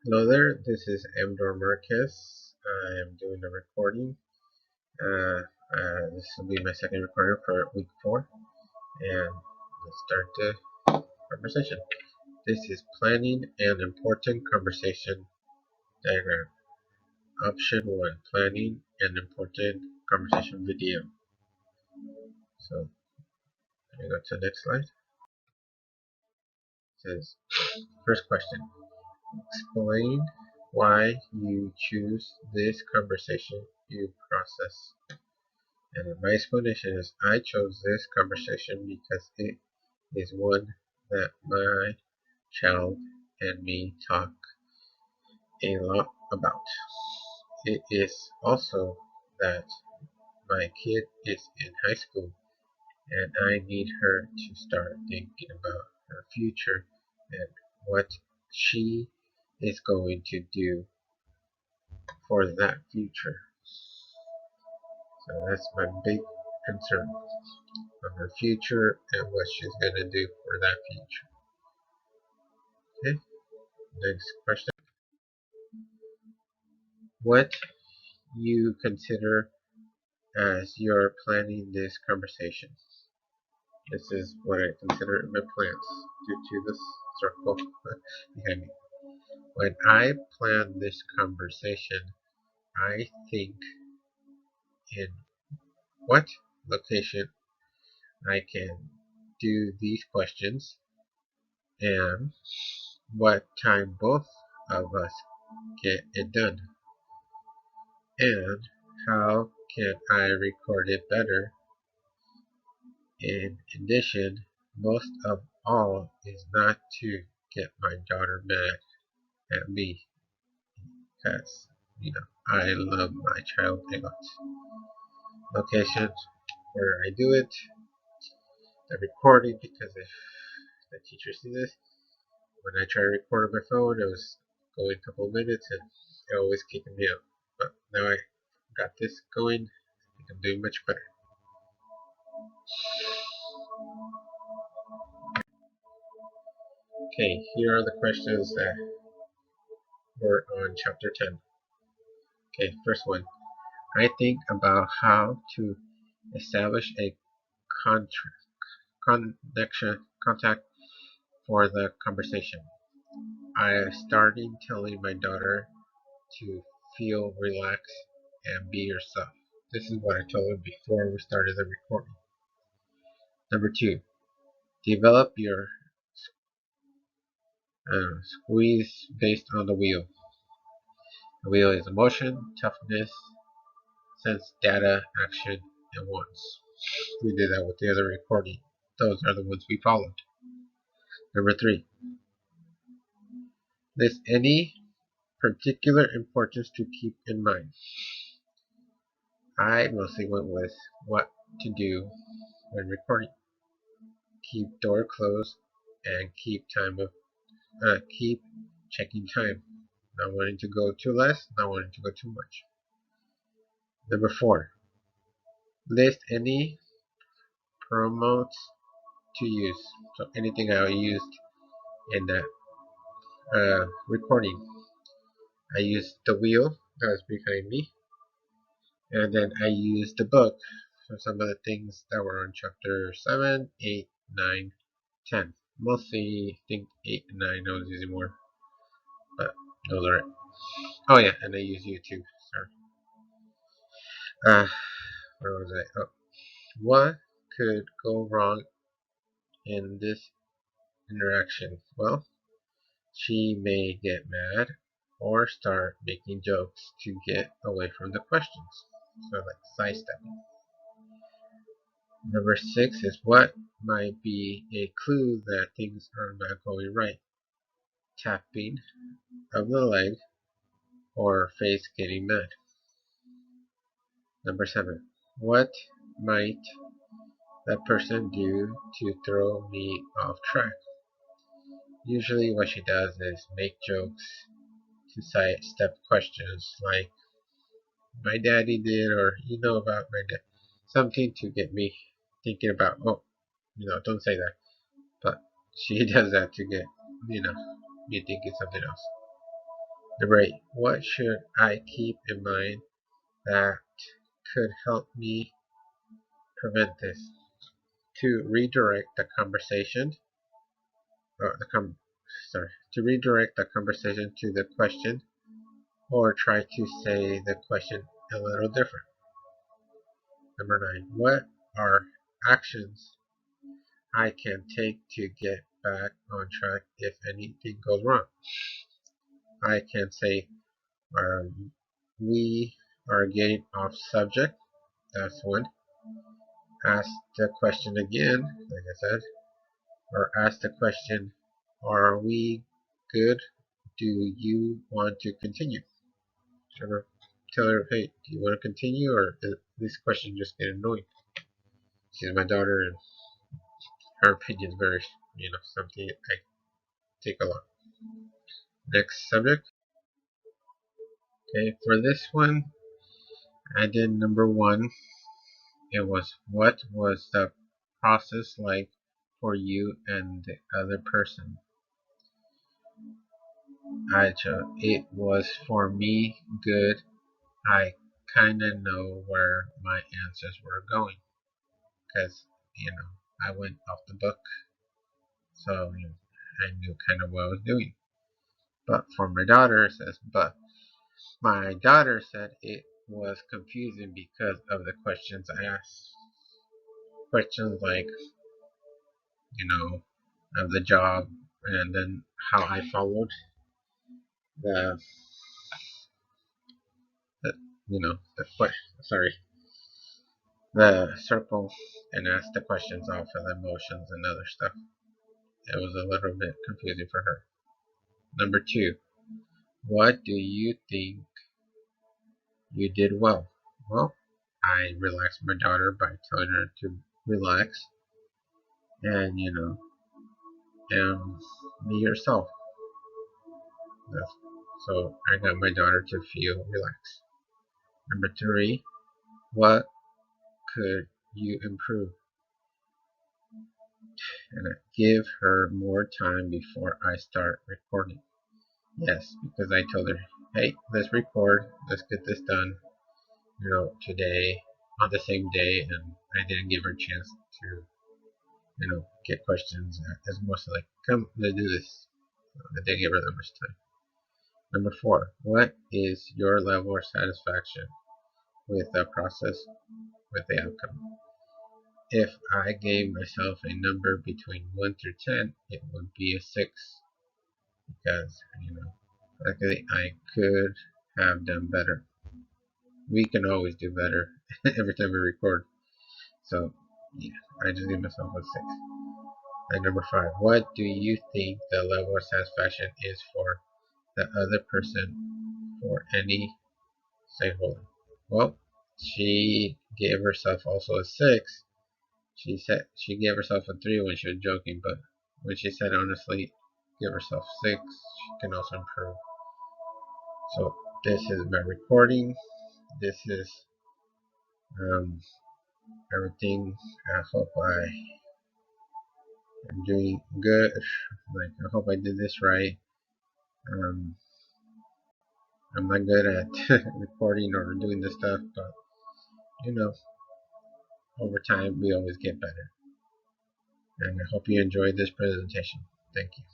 Hello there, this is Amdor Marquez. I am doing a recording. This will be my second recording for week 4, and let's start the conversation. This is planning an important conversation diagram. Option 1, planning an important conversation video. So, let me go to the next slide. It says, first question, explain why you choose this conversation you process. And my explanation is I chose this conversation because it is one that my child and me talk a lot about. It is also that my kid is in high school and I need her to start thinking about her future and what she is going to do for that future. So that's my big concern of her future and what she's going to do for that future. Okay, next question. What you consider as you're planning this conversation? This is what I consider in my plans due to this circle behind me. When I plan this conversation, I think in what location I can do these questions and what time both of us get it done, and how can I record it better. In addition, most of all is not to get my daughter mad at me because, I love my child a lot. Location where I do it, the recording, because if the teacher sees this, when I try to record on my phone, it was going a couple of minutes and it always kicking me out. But now I got this going, I think I'm doing much better. Okay, here are the questions that were on chapter 10. Okay, first one. I think about how to establish a contact for the conversation. I started telling my daughter to feel relaxed and be yourself. This is what I told her before we started the recording. Number 2, develop your squeeze based on the wheel. The wheel is emotion, toughness, sense, data, action, and wants. We did that with the other recording. Those are the ones we followed. Number 3, list any particular importance to keep in mind. I mostly went with what to do when recording. Keep door closed and keep checking time. Not wanting to go too less, not wanting to go too much. Number 4, list any promotes to use. So anything I used in that recording. I used the wheel that was behind me, and then I used the book for some of the things that were on chapter 7, 8, 9, 10. Mostly, I think 8 and 9 I was using more, but those are it. Oh yeah, and I use YouTube. Sorry. Where was I? Oh, what could go wrong in this interaction? Well, she may get mad or start making jokes to get away from the questions. So like sidestepping. Number 6 is what might be a clue that things are not going right. Tapping of the leg or face getting mad. Number 7. What might that person do to throw me off track? Usually what she does is make jokes to sidestep questions like my daddy did or you know about my dad. Something to get me thinking about, oh, don't say that. But she does that to get, me thinking something else. Number 8. What should I keep in mind that could help me prevent this? To redirect the conversation, or to redirect the conversation to the question, or try to say the question a little different. Number 9. What are actions I can take to get back on track if anything goes wrong? I can say, we are getting off subject. That's one. Ask the question again, like I said, or ask the question, are we good? Do you want to continue? Or tell her, hey, do you want to continue, or is this question just getting annoying? She's my daughter, and her opinion is very, something I take a lot. Next subject. Okay, for this one, I did number 1. It was, what was the process like for you and the other person? It was for me good. I kind of know where my answers were going because, I went off the book, so I knew kind of what I was doing. But for my daughter, it says, but my daughter said it was confusing because of the questions I asked. Questions like, of the job, and then how I followed the, the the circle, and asked the questions off of the emotions and other stuff. It was a little bit confusing for her. Number 2, what do you think you did well? Well, I relaxed my daughter by telling her to relax and, be yourself. So I got my daughter to feel relaxed. Number 3, what could you improve? And I give her more time before I start recording. Yes, because I told her, hey, let's record, let's get this done, today, on the same day, and I didn't give her a chance to, get questions as much like, come, let's do this. I didn't give her that much time. Number 4, what is your level of satisfaction with the process, with the outcome? If I gave myself a number between 1 through 10, it would be a 6, because, luckily I could have done better. We can always do better every time we record. So, yeah, I just give myself a 6. And number 5, what do you think the level of satisfaction is for the other person, for any stakeholder? Well, she gave herself also a 6. She said she gave herself a 3 when she was joking, but when she said honestly, give herself 6, she can also improve. So this is my recording. This is everything. I hope I am doing good. Like, I hope I did this right. I'm not good at recording or doing this stuff, but over time we always get better. And I hope you enjoyed this presentation. Thank you.